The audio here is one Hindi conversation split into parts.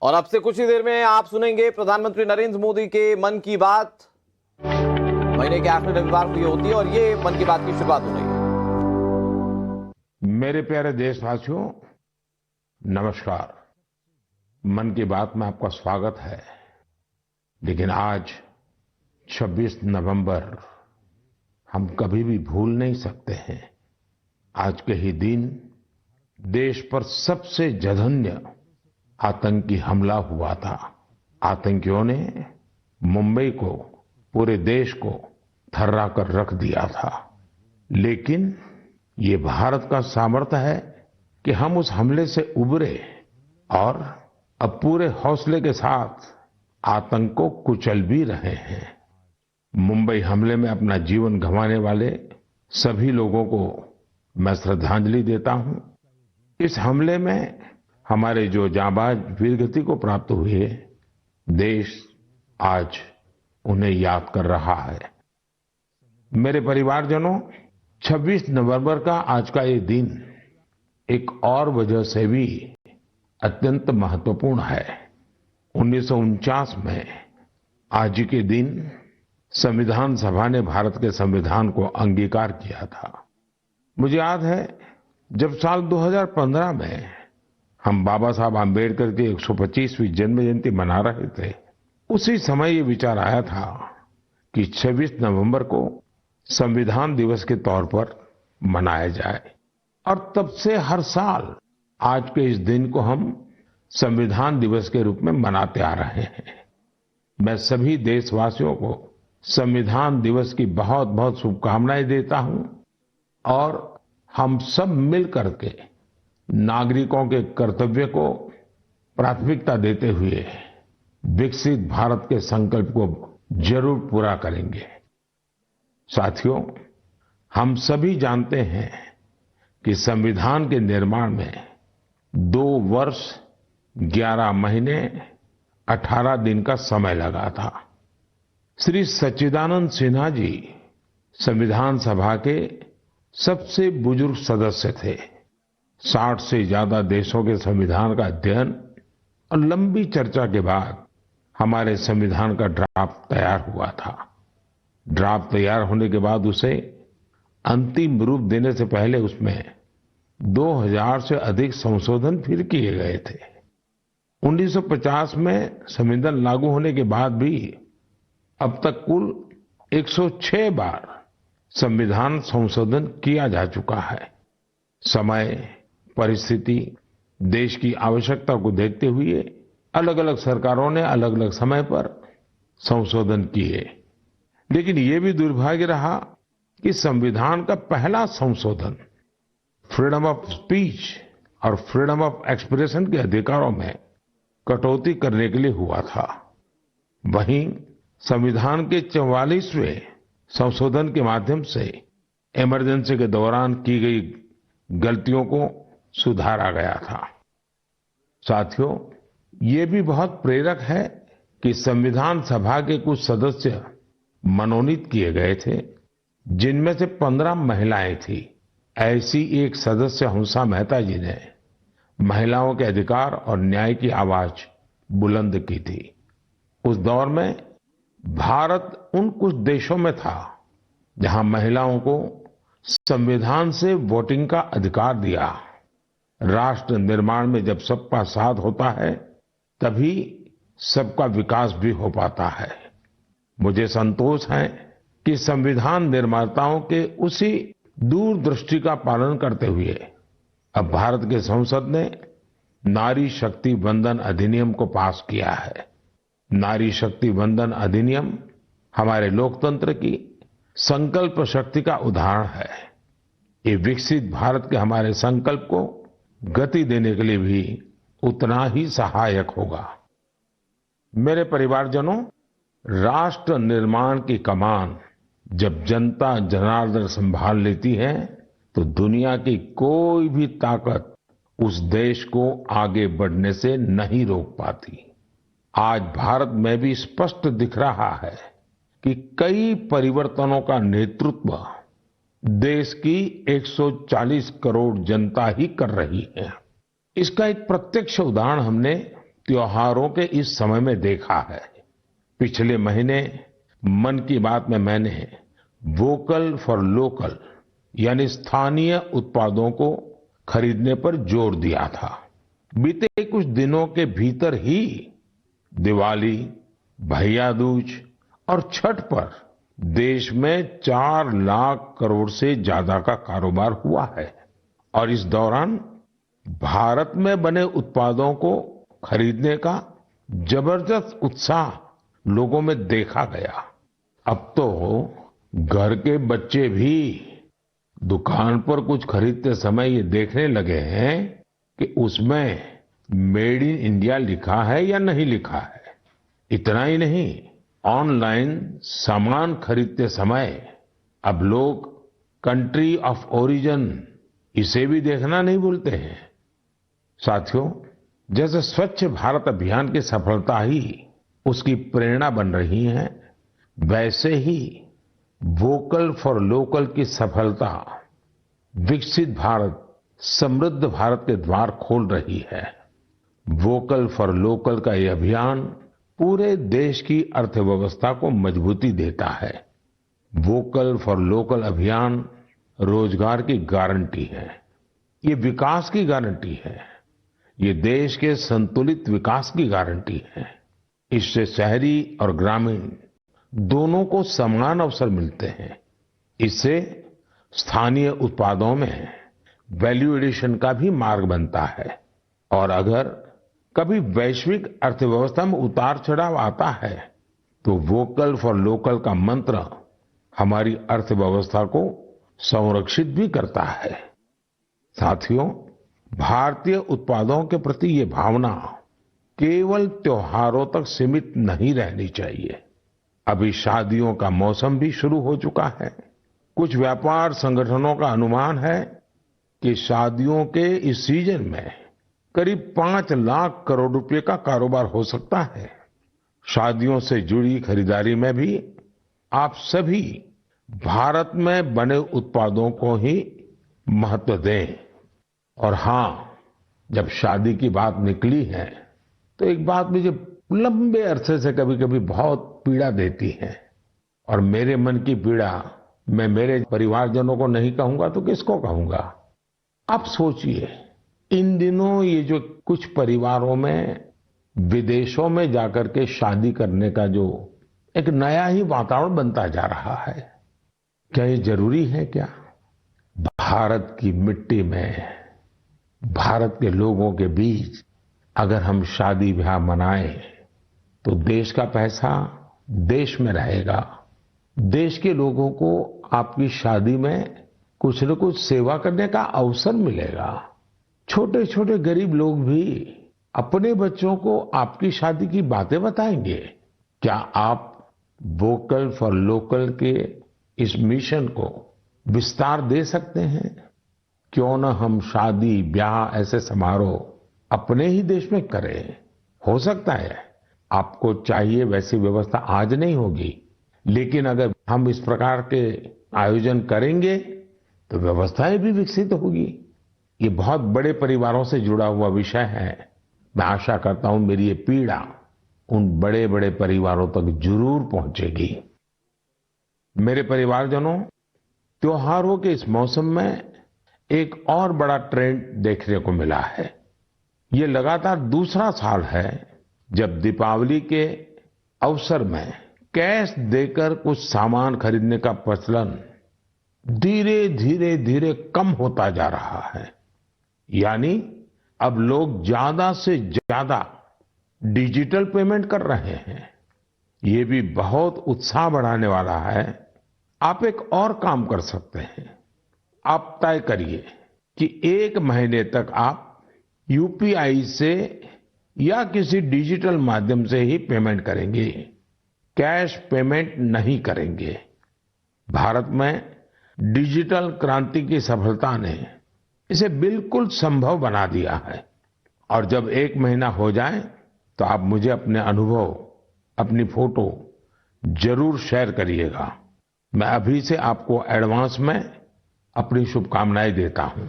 और अब से कुछ ही देर में आप सुनेंगे प्रधानमंत्री नरेंद्र मोदी के मन की बात। महीने के आखिरी रविवार को ये होती है और ये मन की बात की शुरुआत हो रही है। मेरे प्यारे देशवासियों, नमस्कार। मन की बात में आपका स्वागत है। लेकिन आज 26 नवंबर हम कभी भी भूल नहीं सकते हैं। आज के ही दिन देश पर सबसे जघन्य आतंकी हमला हुआ था। आतंकियों ने मुंबई को, पूरे देश को थर्रा कर रख दिया था। लेकिन ये भारत का सामर्थ्य है कि हम उस हमले से उबरे और अब पूरे हौसले के साथ आतंक को कुचल भी रहे हैं। मुंबई हमले में अपना जीवन गंवाने वाले सभी लोगों को मैं श्रद्धांजलि देता हूं। इस हमले में हमारे जो जांबाज वीरगति को प्राप्त हुए, देश आज उन्हें याद कर रहा है। मेरे परिवारजनों, 26 नवंबर का आज का ये दिन एक और वजह से भी अत्यंत महत्वपूर्ण है। 1949 में आज ही के दिन संविधान सभा ने भारत के संविधान को अंगीकार किया था। मुझे याद है, जब साल 2015 में हम बाबा साहब आम्बेडकर की 125वीं जन्म जयंती मना रहे थे, उसी समय ये विचार आया था कि 26 नवंबर को संविधान दिवस के तौर पर मनाया जाए। और तब से हर साल आज के इस दिन को हम संविधान दिवस के रूप में मनाते आ रहे हैं। मैं सभी देशवासियों को संविधान दिवस की बहुत बहुत शुभकामनाएं देता हूं और हम सब मिल करके नागरिकों के कर्तव्य को प्राथमिकता देते हुए विकसित भारत के संकल्प को जरूर पूरा करेंगे। साथियों, हम सभी जानते हैं कि संविधान के निर्माण में 2 वर्ष 11 महीने 18 दिन का समय लगा था। श्री सच्चिदानंद सिन्हा जी संविधान सभा के सबसे बुजुर्ग सदस्य थे। 60 से ज्यादा देशों के संविधान का अध्ययन और लंबी चर्चा के बाद हमारे संविधान का ड्राफ्ट तैयार हुआ था। ड्राफ्ट तैयार होने के बाद उसे अंतिम रूप देने से पहले उसमें 2000 से अधिक संशोधन फिर किए गए थे। 1950 में संविधान लागू होने के बाद भी अब तक कुल 106 बार संविधान संशोधन किया जा चुका है। समय, परिस्थिति, देश की आवश्यकता को देखते हुए अलग अलग सरकारों ने अलग अलग समय पर संशोधन किए। लेकिन ये भी दुर्भाग्य रहा कि संविधान का पहला संशोधन फ्रीडम ऑफ स्पीच और फ्रीडम ऑफ एक्सप्रेशन के अधिकारों में कटौती करने के लिए हुआ था। वहीं संविधान के 44वें संशोधन के माध्यम से इमरजेंसी के दौरान की गई गलतियों को सुधारा गया था। साथियों, ये भी बहुत प्रेरक है कि संविधान सभा के कुछ सदस्य मनोनीत किए गए थे, जिनमें से 15 महिलाएं थी। ऐसी एक सदस्य हंसा मेहता जी ने महिलाओं के अधिकार और न्याय की आवाज बुलंद की थी। उस दौर में भारत उन कुछ देशों में था जहां महिलाओं को संविधान से वोटिंग का अधिकार दिया। राष्ट्र निर्माण में जब सबका साथ होता है, तभी सबका विकास भी हो पाता है। मुझे संतोष है कि संविधान निर्माताओं के उसी दूरदृष्टि का पालन करते हुए अब भारत के संसद ने नारी शक्ति वंदन अधिनियम को पास किया है। नारी शक्ति वंदन अधिनियम हमारे लोकतंत्र की संकल्प शक्ति का उदाहरण है। ये विकसित भारत के हमारे संकल्प को गति देने के लिए भी उतना ही सहायक होगा। मेरे परिवारजनों, राष्ट्र निर्माण की कमान जब जनता जनार्दन संभाल लेती है, तो दुनिया की कोई भी ताकत उस देश को आगे बढ़ने से नहीं रोक पाती। आज भारत में भी स्पष्ट दिख रहा है कि कई परिवर्तनों का नेतृत्व देश की 140 करोड़ जनता ही कर रही है। इसका एक प्रत्यक्ष उदाहरण हमने त्योहारों के इस समय में देखा है। पिछले महीने मन की बात में मैंने वोकल फॉर लोकल यानी स्थानीय उत्पादों को खरीदने पर जोर दिया था। बीते कुछ दिनों के भीतर ही दिवाली, भैया दूज और छठ पर देश में 4 लाख करोड़ से ज्यादा का कारोबार हुआ है और इस दौरान भारत में बने उत्पादों को खरीदने का जबरदस्त उत्साह लोगों में देखा गया। अब तो घर के बच्चे भी दुकान पर कुछ खरीदते समय ये देखने लगे हैं कि उसमें मेड इन इंडिया लिखा है या नहीं लिखा है। इतना ही नहीं, ऑनलाइन सामान खरीदते समय अब लोग कंट्री ऑफ ओरिजिन इसे भी देखना नहीं भूलते हैं। साथियों, जैसे स्वच्छ भारत अभियान की सफलता ही उसकी प्रेरणा बन रही है, वैसे ही वोकल फॉर लोकल की सफलता विकसित भारत, समृद्ध भारत के द्वार खोल रही है। वोकल फॉर लोकल का ये अभियान पूरे देश की अर्थव्यवस्था को मजबूती देता है। वोकल फॉर लोकल अभियान रोजगार की गारंटी है, ये विकास की गारंटी है, ये देश के संतुलित विकास की गारंटी है। इससे शहरी और ग्रामीण दोनों को समान अवसर मिलते हैं। इससे स्थानीय उत्पादों में वैल्यू एडिशन का भी मार्ग बनता है और अगर कभी वैश्विक अर्थव्यवस्था में उतार चढ़ाव आता है तो वोकल फॉर लोकल का मंत्र हमारी अर्थव्यवस्था को संरक्षित भी करता है। साथियों, भारतीय उत्पादों के प्रति ये भावना केवल त्योहारों तक सीमित नहीं रहनी चाहिए। अभी शादियों का मौसम भी शुरू हो चुका है। कुछ व्यापार संगठनों का अनुमान है कि शादियों के इस सीजन में करीब 5 लाख करोड़ रुपए का कारोबार हो सकता है। शादियों से जुड़ी खरीदारी में भी आप सभी भारत में बने उत्पादों को ही महत्व दें। और हाँ, जब शादी की बात निकली है तो एक बात मुझे लंबे अरसे से कभी कभी बहुत पीड़ा देती है और मेरे मन की पीड़ा मैं मेरे परिवारजनों को नहीं कहूंगा तो किसको कहूंगा। आप सोचिए, इन दिनों ये जो कुछ परिवारों में विदेशों में जाकर के शादी करने का जो एक नया ही वातावरण बनता जा रहा है, क्या ये जरूरी है क्या? भारत की मिट्टी में, भारत के लोगों के बीच अगर हम शादी ब्याह मनाएं तो देश का पैसा देश में रहेगा। देश के लोगों को आपकी शादी में कुछ न कुछ सेवा करने का अवसर मिलेगा। छोटे छोटे गरीब लोग भी अपने बच्चों को आपकी शादी की बातें बताएंगे। क्या आप वोकल फॉर लोकल के इस मिशन को विस्तार दे सकते हैं? क्यों न हम शादी ब्याह ऐसे समारोह अपने ही देश में करें। हो सकता है आपको चाहिए वैसी व्यवस्था आज नहीं होगी, लेकिन अगर हम इस प्रकार के आयोजन करेंगे तो व्यवस्थाएं भी विकसित होगी। ये बहुत बड़े परिवारों से जुड़ा हुआ विषय है। मैं आशा करता हूं मेरी ये पीड़ा उन बड़े बड़े परिवारों तक जरूर पहुंचेगी। मेरे परिवारजनों, त्योहारों के इस मौसम में एक और बड़ा ट्रेंड देखने को मिला है। ये लगातार दूसरा साल है जब दीपावली के अवसर में कैश देकर कुछ सामान खरीदने का प्रचलन धीरे धीरे कम होता जा रहा है। यानी अब लोग ज्यादा से ज्यादा डिजिटल पेमेंट कर रहे हैं। ये भी बहुत उत्साह बढ़ाने वाला है। आप एक और काम कर सकते हैं। आप तय करिए कि 1 महीने तक आप यूपीआई से या किसी डिजिटल माध्यम से ही पेमेंट करेंगे, कैश पेमेंट नहीं करेंगे। भारत में डिजिटल क्रांति की सफलता ने इसे बिल्कुल संभव बना दिया है। और जब 1 महीना हो जाए तो आप मुझे अपने अनुभव, अपनी फोटो जरूर शेयर करिएगा। मैं अभी से आपको एडवांस में अपनी शुभकामनाएं देता हूं।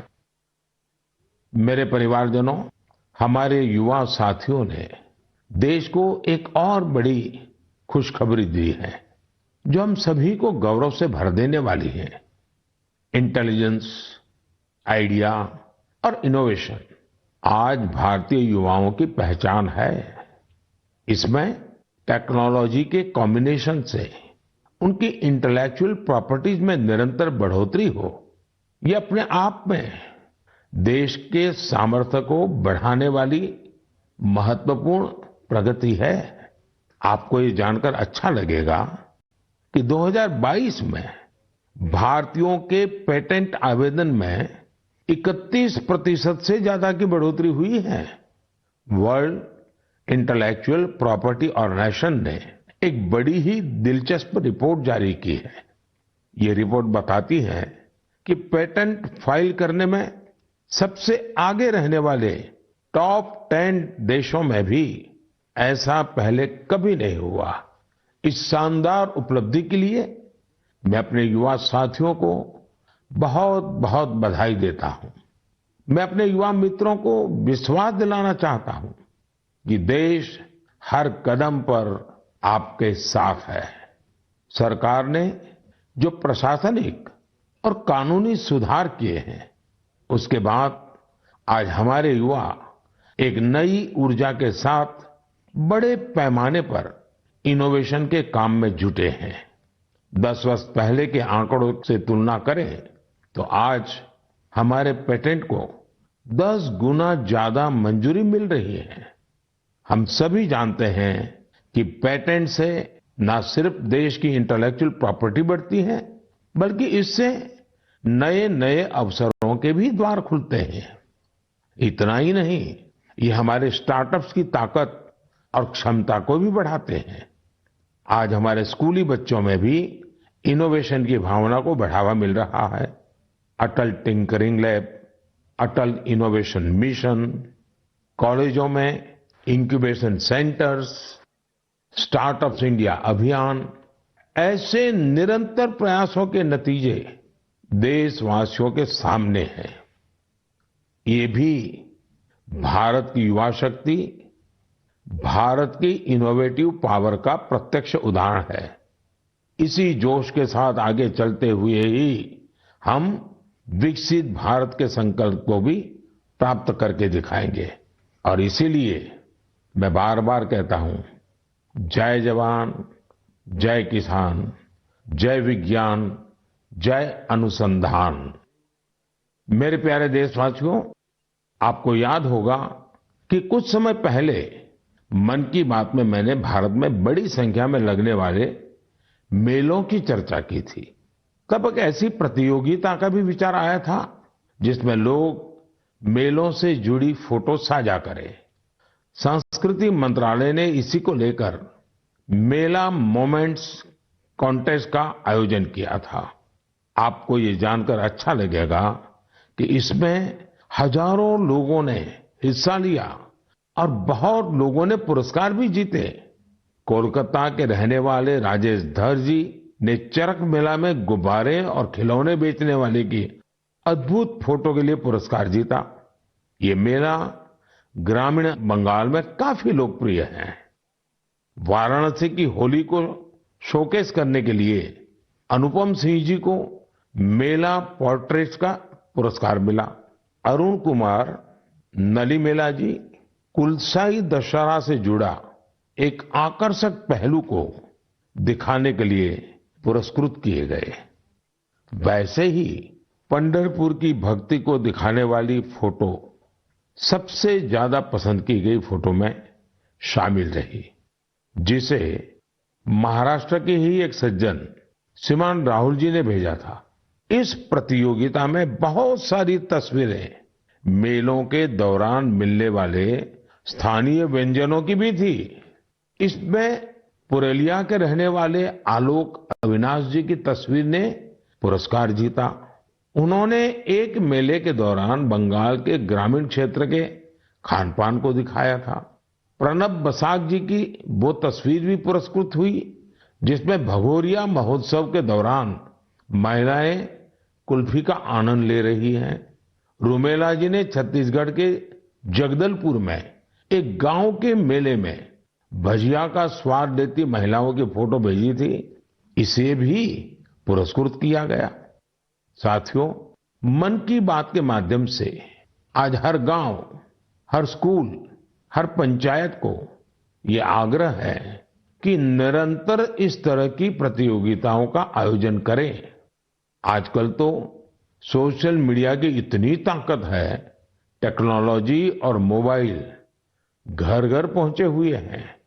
मेरे परिवारजनों, हमारे युवा साथियों ने देश को एक और बड़ी खुशखबरी दी है जो हम सभी को गौरव से भर देने वाली है। इंटेलिजेंस, आइडिया और इनोवेशन आज भारतीय युवाओं की पहचान है। इसमें टेक्नोलॉजी के कॉम्बिनेशन से उनकी इंटेलेक्चुअल प्रॉपर्टीज में निरंतर बढ़ोतरी हो, ये अपने आप में देश के सामर्थ्य को बढ़ाने वाली महत्वपूर्ण प्रगति है। आपको ये जानकर अच्छा लगेगा कि 2022 में भारतीयों के पेटेंट आवेदन में 31% से ज्यादा की बढ़ोतरी हुई है। वर्ल्ड इंटेलेक्चुअल प्रॉपर्टी ऑर्गेनाइजेशन ने एक बड़ी ही दिलचस्प रिपोर्ट जारी की है। ये रिपोर्ट बताती है कि पेटेंट फाइल करने में सबसे आगे रहने वाले टॉप 10 देशों में भी ऐसा पहले कभी नहीं हुआ। इस शानदार उपलब्धि के लिए मैं अपने युवा साथियों को बहुत बहुत बधाई देता हूं। मैं अपने युवा मित्रों को विश्वास दिलाना चाहता हूं कि देश हर कदम पर आपके साथ है। सरकार ने जो प्रशासनिक और कानूनी सुधार किए हैं, उसके बाद आज हमारे युवा एक नई ऊर्जा के साथ बड़े पैमाने पर इनोवेशन के काम में जुटे हैं। 10 वर्ष पहले के आंकड़ों से तुलना करें तो आज हमारे पेटेंट को 10 गुना ज्यादा मंजूरी मिल रही है। हम सभी जानते हैं कि पेटेंट से न सिर्फ देश की इंटेलेक्चुअल प्रॉपर्टी बढ़ती है, बल्कि इससे नए नए अवसरों के भी द्वार खुलते हैं। इतना ही नहीं, ये हमारे स्टार्टअप्स की ताकत और क्षमता को भी बढ़ाते हैं। आज हमारे स्कूली बच्चों में भी इनोवेशन की भावना को बढ़ावा मिल रहा है। अटल टिंकरिंग लैब, अटल इनोवेशन मिशन, कॉलेजों में इंक्यूबेशन सेंटर्स, स्टार्टअप्स इंडिया अभियान, ऐसे निरंतर प्रयासों के नतीजे देशवासियों के सामने हैं। ये भी भारत की युवा शक्ति, भारत की इनोवेटिव पावर का प्रत्यक्ष उदाहरण है। इसी जोश के साथ आगे चलते हुए ही हम विकसित भारत के संकल्प को भी प्राप्त करके दिखाएंगे। और इसीलिए मैं बार बार कहता हूं, जय जवान, जय किसान, जय विज्ञान, जय अनुसंधान। मेरे प्यारे देशवासियों, आपको याद होगा कि कुछ समय पहले मन की बात में मैंने भारत में बड़ी संख्या में लगने वाले मेलों की चर्चा की थी। तब एक ऐसी प्रतियोगिता का भी विचार आया था जिसमें लोग मेलों से जुड़ी फोटो साझा करें। संस्कृति मंत्रालय ने इसी को लेकर मेला मोमेंट्स कॉन्टेस्ट का आयोजन किया था। आपको ये जानकर अच्छा लगेगा कि इसमें हजारों लोगों ने हिस्सा लिया और बहुत लोगों ने पुरस्कार भी जीते। कोलकाता के रहने वाले राजेश धर जी ने चरक मेला में गुब्बारे और खिलौने बेचने वाले की अद्भुत फोटो के लिए पुरस्कार जीता। ये मेला ग्रामीण बंगाल में काफी लोकप्रिय है। वाराणसी की होली को शोकेस करने के लिए अनुपम सिंह जी को मेला पोर्ट्रेट्स का पुरस्कार मिला। अरुण कुमार नलीमेला जी कुलसाई दशहरा से जुड़ा एक आकर्षक पहलू को दिखाने के लिए पुरस्कृत किए गए। वैसे ही पंढरपुर की भक्ति को दिखाने वाली फोटो सबसे ज्यादा पसंद की गई फोटो में शामिल रही, जिसे महाराष्ट्र के ही एक सज्जन श्रीमान राहुल जी ने भेजा था। इस प्रतियोगिता में बहुत सारी तस्वीरें मेलों के दौरान मिलने वाले स्थानीय व्यंजनों की भी थी। इसमें पुरुलिया के रहने वाले आलोक अविनाश जी की तस्वीर ने पुरस्कार जीता। उन्होंने एक मेले के दौरान बंगाल के ग्रामीण क्षेत्र के खान पान को दिखाया था। प्रणब बसाक जी की वो तस्वीर भी पुरस्कृत हुई जिसमें भगोरिया महोत्सव के दौरान महिलाएं कुल्फी का आनंद ले रही हैं। रूमेला जी ने छत्तीसगढ़ के जगदलपुर में एक गांव के मेले में भजिया का स्वाद लेती महिलाओं की फोटो भेजी थी, इसे भी पुरस्कृत किया गया। साथियों, मन की बात के माध्यम से आज हर गांव, हर स्कूल, हर पंचायत को ये आग्रह है कि निरंतर इस तरह की प्रतियोगिताओं का आयोजन करें। आजकल तो सोशल मीडिया की इतनी ताकत है, टेक्नोलॉजी और मोबाइल घर घर पहुंचे हुए हैं।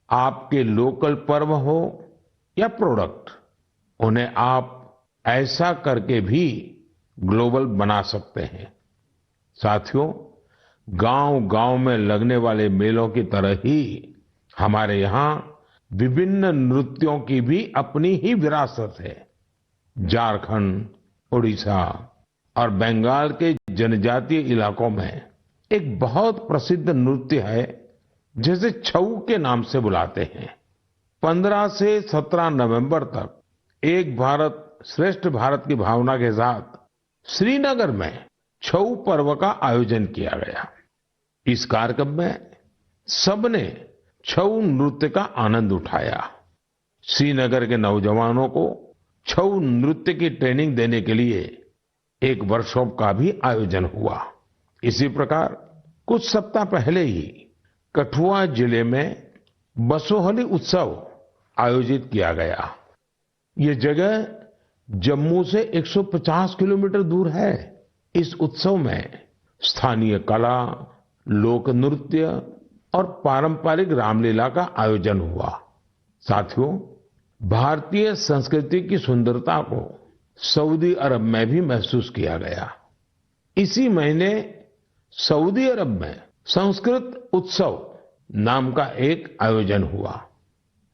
आपके लोकल पर्व हो या प्रोडक्ट, उन्हें आप ऐसा करके भी ग्लोबल बना सकते हैं। साथियों, गांव-गांव में लगने वाले मेलों की तरह ही हमारे यहाँ विभिन्न नृत्यों की भी अपनी ही विरासत है। झारखंड, उड़ीसा और बंगाल के जनजातीय इलाकों में एक बहुत प्रसिद्ध नृत्य है जिसे छऊ के नाम से बुलाते हैं। 15 से 17 नवंबर तक एक भारत श्रेष्ठ भारत की भावना के साथ श्रीनगर में छऊ पर्व का आयोजन किया गया। इस कार्यक्रम में सबने छऊ नृत्य का आनंद उठाया। श्रीनगर के नौजवानों को छऊ नृत्य की ट्रेनिंग देने के लिए एक वर्कशॉप का भी आयोजन हुआ। इसी प्रकार कुछ सप्ताह पहले ही कठुआ जिले में बसोहली उत्सव आयोजित किया गया। ये जगह जम्मू से 150 किलोमीटर दूर है। इस उत्सव में स्थानीय कला, लोक नृत्य और पारंपरिक रामलीला का आयोजन हुआ। साथियों, भारतीय संस्कृति की सुंदरता को सऊदी अरब में भी महसूस किया गया। इसी महीने सऊदी अरब में संस्कृत उत्सव नाम का एक आयोजन हुआ।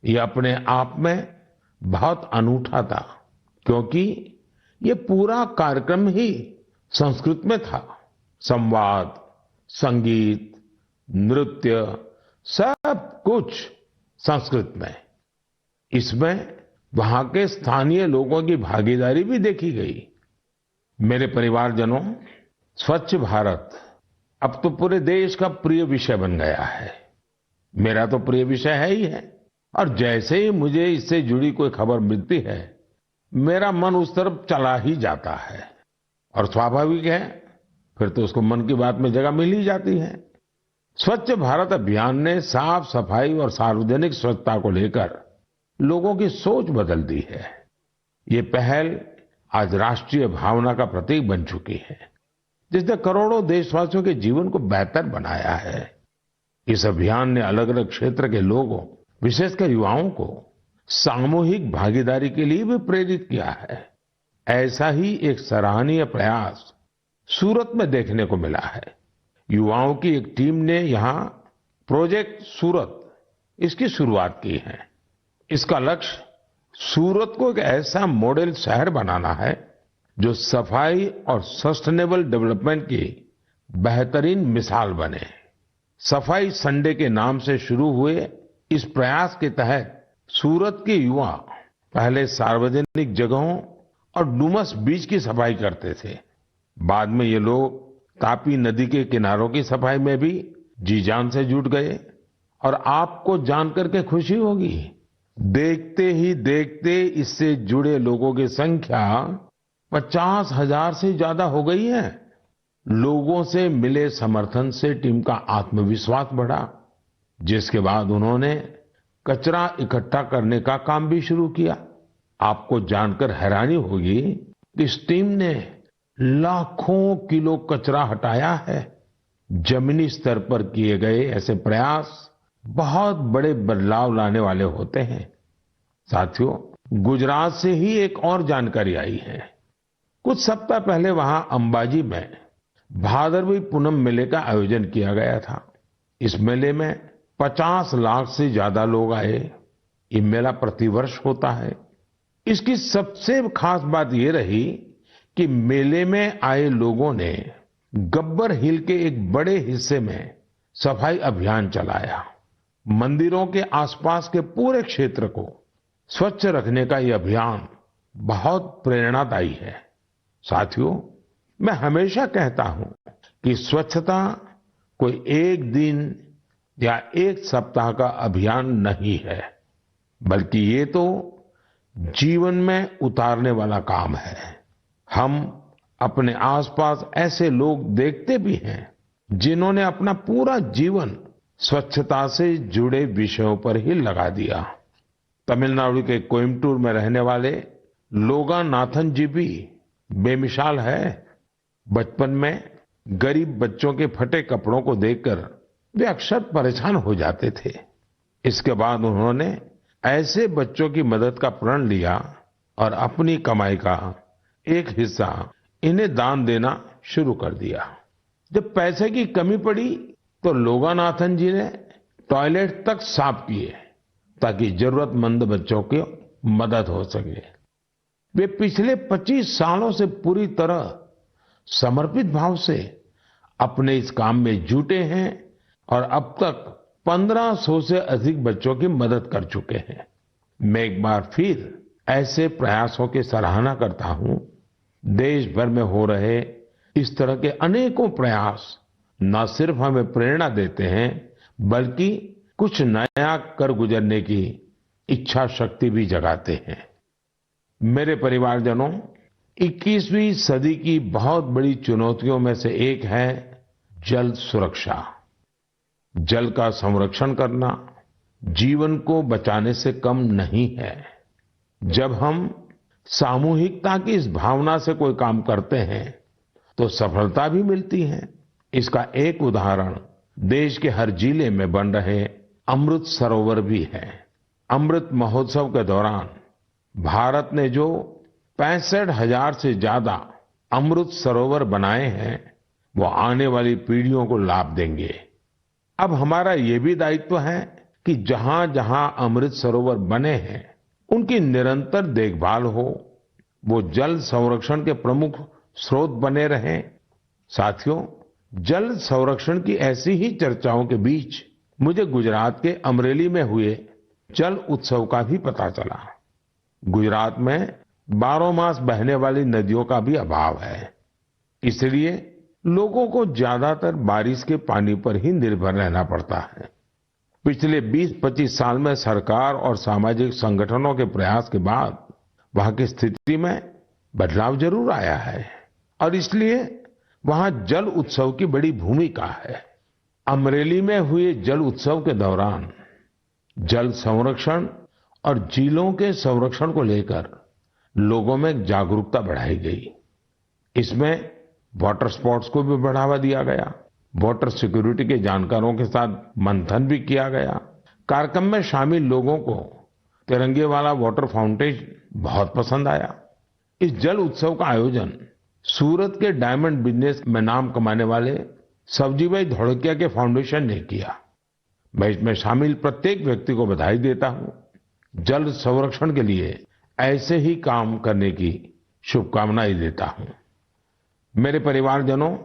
यह अपने आप में बहुत अनूठा था, क्योंकि ये पूरा कार्यक्रम ही संस्कृत में था। संवाद, संगीत, नृत्य, सब कुछ संस्कृत में। इसमें वहां के स्थानीय लोगों की भागीदारी भी देखी गई। मेरे परिवारजनों, स्वच्छ भारत अब तो पूरे देश का प्रिय विषय बन गया है। मेरा तो प्रिय विषय है ही है, और जैसे ही मुझे इससे जुड़ी कोई खबर मिलती है, मेरा मन उस तरफ चला ही जाता है। और स्वाभाविक है, फिर तो उसको मन की बात में जगह मिल ही जाती है। स्वच्छ भारत अभियान ने साफ सफाई और सार्वजनिक स्वच्छता को लेकर लोगों की सोच बदल दी है। ये पहल आज राष्ट्रीय भावना का प्रतीक बन चुकी है, जिसने करोड़ों देशवासियों के जीवन को बेहतर बनाया है। इस अभियान ने अलग अलग क्षेत्र के लोगों, विशेषकर युवाओं को सामूहिक भागीदारी के लिए भी प्रेरित किया है। ऐसा ही एक सराहनीय प्रयास सूरत में देखने को मिला है। युवाओं की एक टीम ने यहाँ प्रोजेक्ट सूरत, इसकी शुरुआत की है। इसका लक्ष्य सूरत को एक ऐसा मॉडल शहर बनाना है जो सफाई और सस्टेनेबल डेवलपमेंट की बेहतरीन मिसाल बने। सफाई संडे के नाम से शुरू हुए इस प्रयास के तहत सूरत के युवा पहले सार्वजनिक जगहों और डुमस बीच की सफाई करते थे। बाद में ये लोग तापी नदी के किनारों की सफाई में भी जी जान से जुट गए। और आपको जानकर के खुशी होगी, देखते ही देखते इससे जुड़े लोगों की संख्या 50,000 से ज्यादा हो गई है। लोगों से मिले समर्थन से टीम का आत्मविश्वास बढ़ा, जिसके बाद उन्होंने कचरा इकट्ठा करने का काम भी शुरू किया। आपको जानकर हैरानी होगी कि इस टीम ने लाखों किलो कचरा हटाया है। जमीनी स्तर पर किए गए ऐसे प्रयास बहुत बड़े बदलाव लाने वाले होते हैं। साथियों, गुजरात से ही एक और जानकारी आई है। कुछ सप्ताह पहले वहां अंबाजी में भादरवी पूनम मेले का आयोजन किया गया था। इस मेले में 50 लाख से ज्यादा लोग आए। ये मेला प्रतिवर्ष होता है। इसकी सबसे खास बात ये रही कि मेले में आए लोगों ने गब्बर हिल के एक बड़े हिस्से में सफाई अभियान चलाया। मंदिरों के आसपास के पूरे क्षेत्र को स्वच्छ रखने का यह अभियान बहुत प्रेरणादायी है। साथियों, मैं हमेशा कहता हूं कि स्वच्छता कोई एक दिन या एक सप्ताह का अभियान नहीं है, बल्कि ये तो जीवन में उतारने वाला काम है। हम अपने आसपास ऐसे लोग देखते भी हैं जिन्होंने अपना पूरा जीवन स्वच्छता से जुड़े विषयों पर ही लगा दिया। तमिलनाडु के कोयम्बटूर में रहने वाले लोगानाथन जी भी बेमिसाल है। बचपन में गरीब बच्चों के फटे कपड़ों को देखकर वे अक्सर परेशान हो जाते थे। इसके बाद उन्होंने ऐसे बच्चों की मदद का प्रण लिया और अपनी कमाई का एक हिस्सा इन्हें दान देना शुरू कर दिया। जब पैसे की कमी पड़ी तो लोगानाथन जी ने टॉयलेट तक साफ किए ताकि जरूरतमंद बच्चों की मदद हो सके। वे पिछले 25 सालों से पूरी तरह समर्पित भाव से अपने इस काम में जुटे हैं और अब तक 1500 से अधिक बच्चों की मदद कर चुके हैं। मैं एक बार फिर ऐसे प्रयासों की सराहना करता हूं। देश भर में हो रहे इस तरह के अनेकों प्रयास न सिर्फ हमें प्रेरणा देते हैं, बल्कि कुछ नया कर गुजरने की इच्छा शक्ति भी जगाते हैं। मेरे परिवारजनों, 21वीं सदी की बहुत बड़ी चुनौतियों में से एक है जल सुरक्षा। जल का संरक्षण करना जीवन को बचाने से कम नहीं है। जब हम सामूहिकता की इस भावना से कोई काम करते हैं तो सफलता भी मिलती है। इसका एक उदाहरण देश के हर जिले में बन रहे अमृत सरोवर भी है। अमृत महोत्सव के दौरान भारत ने जो 65,000 से ज्यादा अमृत सरोवर बनाए हैं, वो आने वाली पीढ़ियों को लाभ देंगे। अब हमारा ये भी दायित्व है कि जहां जहां अमृत सरोवर बने हैं, उनकी निरंतर देखभाल हो, वो जल संरक्षण के प्रमुख स्रोत बने रहें। साथियों, जल संरक्षण की ऐसी ही चर्चाओं के बीच मुझे गुजरात के अमरेली में हुए जल उत्सव का भी पता चला। गुजरात में 12 मास बहने वाली नदियों का भी अभाव है, इसलिए लोगों को ज्यादातर बारिश के पानी पर ही निर्भर रहना पड़ता है। पिछले 20-25 साल में सरकार और सामाजिक संगठनों के प्रयास के बाद वहां की स्थिति में बदलाव जरूर आया है और इसलिए वहां जल उत्सव की बड़ी भूमिका है। अमरेली में हुए जल उत्सव के दौरान जल संरक्षण और झीलों के संरक्षण को लेकर लोगों में जागरूकता बढ़ाई गई। इसमें वाटर स्पोर्ट्स को भी बढ़ावा दिया गया। वाटर सिक्योरिटी के जानकारों के साथ मंथन भी किया गया। कार्यक्रम में शामिल लोगों को तिरंगे वाला वाटर फाउंटेन बहुत पसंद आया। इस जल उत्सव का आयोजन सूरत के डायमंड बिजनेस में नाम कमाने वाले सब्जीभाई धोड़किया के फाउंडेशन ने किया। मैं इसमें शामिल प्रत्येक व्यक्ति को बधाई देता हूं। जल संरक्षण के लिए ऐसे ही काम करने की शुभकामनाएं देता हूं। मेरे परिवारजनों,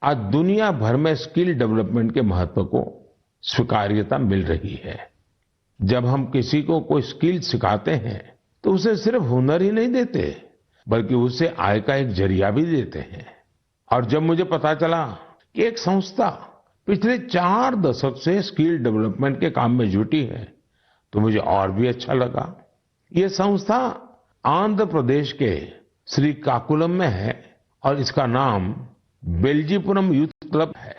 आज दुनिया भर में स्किल डेवलपमेंट के महत्व को स्वीकार्यता मिल रही है। जब हम किसी को कोई स्किल सिखाते हैं तो उसे सिर्फ हुनर ही नहीं देते, बल्कि उसे आय का एक जरिया भी देते हैं। और जब मुझे पता चला कि एक संस्था पिछले 4 दशक से स्किल डेवलपमेंट के काम में जुटी है, तो मुझे और भी अच्छा लगा। ये संस्था आंध्र प्रदेश के श्रीकाकुलम में है और इसका नाम बेल्जीपुरम यूथ क्लब है।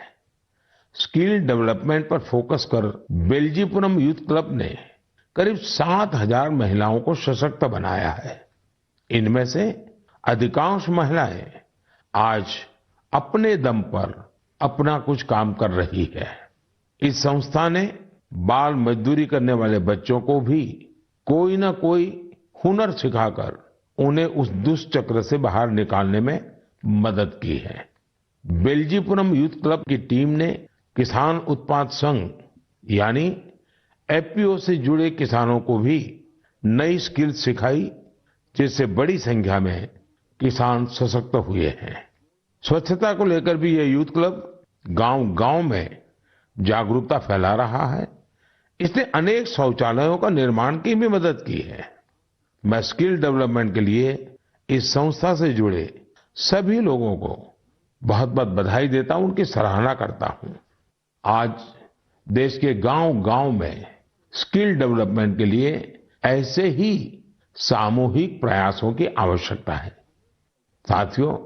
स्किल डेवलपमेंट पर फोकस कर बेल्जीपुरम यूथ क्लब ने करीब 7,000 महिलाओं को सशक्त बनाया है। इनमें से अधिकांश महिलाएं आज अपने दम पर अपना कुछ काम कर रही है। इस संस्था ने बाल मजदूरी करने वाले बच्चों को भी कोई ना कोई हुनर सिखाकर उन्हें उस दुष्चक्र से बाहर निकालने में मदद की है। बेल्जीपुरम यूथ क्लब की टीम ने किसान उत्पाद संघ यानी एफपीओ से जुड़े किसानों को भी नई स्किल सिखाई, जिससे बड़ी संख्या में किसान सशक्त हुए हैं। स्वच्छता को लेकर भी यह यूथ क्लब गांव-गांव में जागरूकता फैला रहा है। इसने अनेक शौचालयों का निर्माण की भी मदद की है। मैं स्किल डेवलपमेंट के लिए इस संस्था से जुड़े सभी लोगों को बहुत बहुत बधाई देता हूं, उनकी सराहना करता हूं। आज देश के गांव-गांव में स्किल डेवलपमेंट के लिए ऐसे ही सामूहिक प्रयासों की आवश्यकता है। साथियों,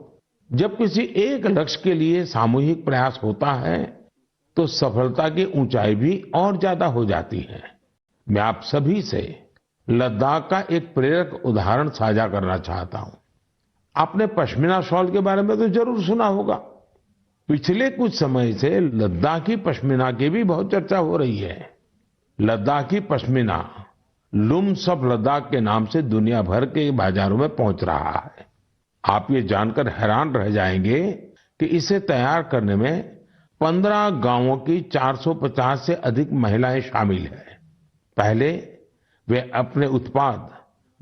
जब किसी एक लक्ष्य के लिए सामूहिक प्रयास होता है तो सफलता की ऊंचाई भी और ज्यादा हो जाती है। मैं आप सभी से लद्दाख का एक प्रेरक उदाहरण साझा करना चाहता हूं। आपने पश्मीना शॉल के बारे में तो जरूर सुना होगा। पिछले कुछ समय से लद्दाखी पश्मीना की भी बहुत चर्चा हो रही है। लद्दाखी पश्मीना लुम्स ऑफ लद्दाख के नाम से दुनिया भर के बाजारों में पहुंच रहा है। आप ये जानकर हैरान रह जाएंगे कि इसे तैयार करने में 15 गांवों की 450 से अधिक महिलाएं शामिल हैं। पहले वे अपने उत्पाद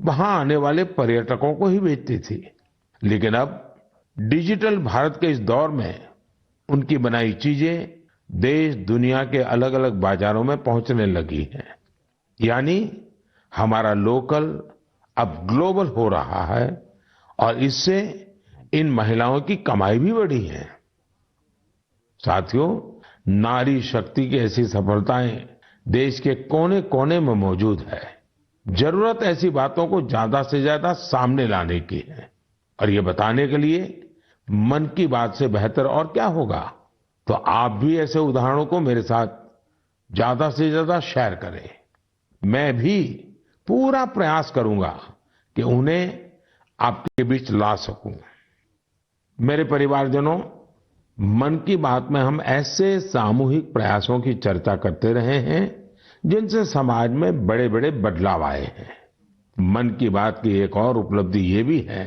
वहां आने वाले पर्यटकों को ही बेचती थी, लेकिन अब डिजिटल भारत के इस दौर में उनकी बनाई चीजें देश दुनिया के अलग अलग बाजारों में पहुंचने लगी हैं। यानी हमारा लोकल अब ग्लोबल हो रहा है और इससे इन महिलाओं की कमाई भी बढ़ी है। साथियों, नारी शक्ति की ऐसी सफलताएं देश के कोने कोने में मौजूद है। जरूरत ऐसी बातों को ज्यादा से ज्यादा सामने लाने की है और ये बताने के लिए मन की बात से बेहतर और क्या होगा। तो आप भी ऐसे उदाहरणों को मेरे साथ ज्यादा से ज्यादा शेयर करें। मैं भी पूरा प्रयास करूंगा कि उन्हें आपके बीच ला सकूं। मेरे परिवारजनों, मन की बात में हम ऐसे सामूहिक प्रयासों की चर्चा करते रहे हैं जिनसे समाज में बड़े बड़े बदलाव आए हैं। मन की बात की एक और उपलब्धि ये भी है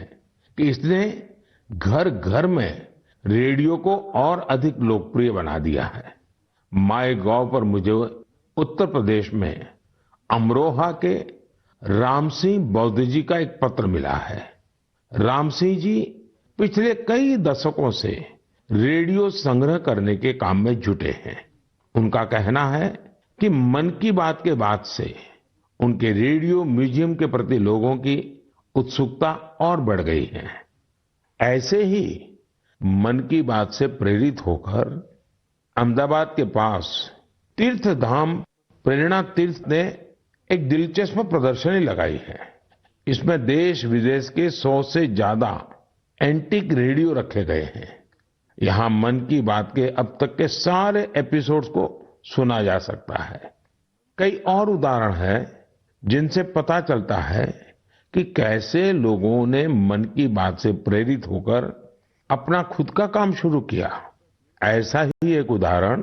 कि इसने घर घर में रेडियो को और अधिक लोकप्रिय बना दिया है। माय गॉव पर मुझे उत्तर प्रदेश में अमरोहा के राम सिंह बौद्ध जी का एक पत्र मिला है। राम सिंह जी पिछले कई दशकों से रेडियो संग्रह करने के काम में जुटे हैं। उनका कहना है कि मन की बात के बाद से उनके रेडियो म्यूजियम के प्रति लोगों की उत्सुकता और बढ़ गई है। ऐसे ही मन की बात से प्रेरित होकर अहमदाबाद के पास तीर्थ धाम प्रेरणा तीर्थ ने एक दिलचस्प प्रदर्शनी लगाई है। इसमें देश विदेश के 100 से ज्यादा एंटीक रेडियो रखे गए हैं। यहाँ मन की बात के अब तक के सारे एपिसोड्स को सुना जा सकता है। कई और उदाहरण हैं जिनसे पता चलता है कि कैसे लोगों ने मन की बात से प्रेरित होकर अपना खुद का काम शुरू किया। ऐसा ही एक उदाहरण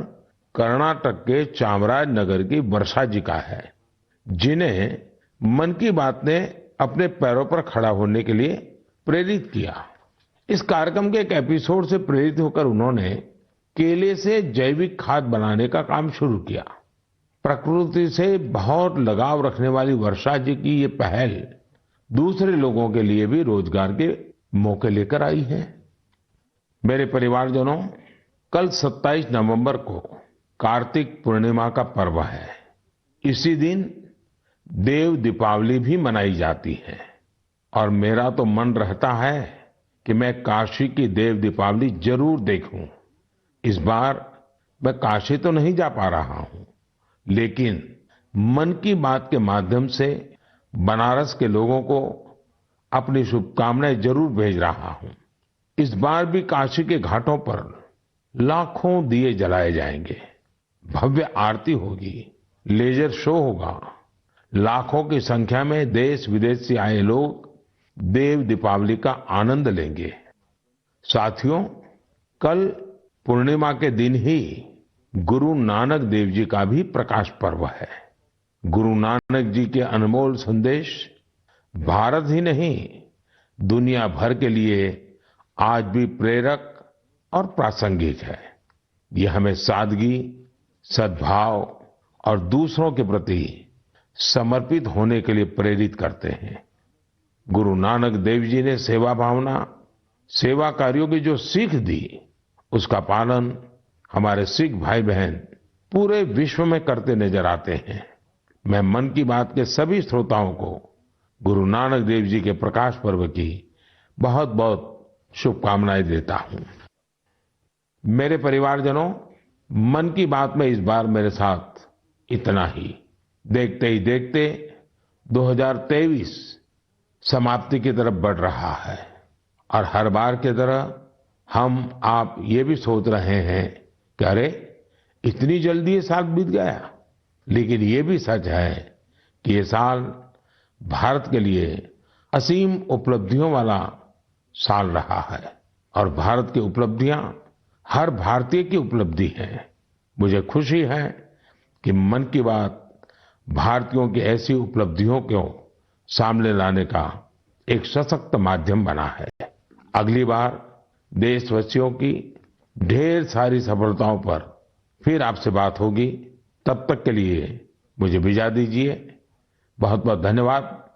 कर्नाटक के चामराजनगर की वर्षा जी का है, जिन्हें मन की बात ने अपने पैरों पर खड़ा होने के लिए प्रेरित किया। इस कार्यक्रम के एक एपिसोड से प्रेरित होकर उन्होंने केले से जैविक खाद बनाने का काम शुरू किया। प्रकृति से बहुत लगाव रखने वाली वर्षा जी की ये पहल दूसरे लोगों के लिए भी रोजगार के मौके लेकर आई है। मेरे परिवारजनों, कल 27 नवंबर को कार्तिक पूर्णिमा का पर्व है। इसी दिन देव दीपावली भी मनाई जाती है और मेरा तो मन रहता है कि मैं काशी की देव दीपावली जरूर देखूं। इस बार मैं काशी तो नहीं जा पा रहा हूं, लेकिन मन की बात के माध्यम से बनारस के लोगों को अपनी शुभकामनाएं जरूर भेज रहा हूं। इस बार भी काशी के घाटों पर लाखों दिए जलाए जाएंगे, भव्य आरती होगी, लेजर शो होगा। लाखों की संख्या में देश विदेश से आए लोग देव दीपावली का आनंद लेंगे। साथियों, कल पूर्णिमा के दिन ही गुरु नानक देव जी का भी प्रकाश पर्व है। गुरु नानक जी के अनमोल संदेश भारत ही नहीं, दुनिया भर के लिए आज भी प्रेरक और प्रासंगिक है। ये हमें सादगी, सद्भाव और दूसरों के प्रति समर्पित होने के लिए प्रेरित करते हैं। गुरु नानक देव जी ने सेवा भावना, सेवा कार्यों की जो सीख दी, उसका पालन हमारे सिख भाई बहन पूरे विश्व में करते नजर आते हैं। मैं मन की बात के सभी श्रोताओं को गुरु नानक देव जी के प्रकाश पर्व की बहुत बहुत शुभकामनाएं देता हूं। मेरे परिवारजनों, मन की बात में इस बार मेरे साथ इतना ही। देखते ही देखते 2023 समाप्ति की तरफ बढ़ रहा है और हर बार की तरह हम आप ये भी सोच रहे हैं कि अरे इतनी जल्दी ये साल बीत गया। लेकिन ये भी सच है कि ये साल भारत के लिए असीम उपलब्धियों वाला साल रहा है और भारत की उपलब्धियां हर भारतीय की उपलब्धि है। मुझे खुशी है कि मन की बात भारतीयों की ऐसी उपलब्धियों को सामने लाने का एक सशक्त माध्यम बना है। अगली बार देशवासियों की ढेर सारी सफलताओं पर फिर आपसे बात होगी। तब तक के लिए मुझे विदा दीजिए। बहुत बहुत धन्यवाद।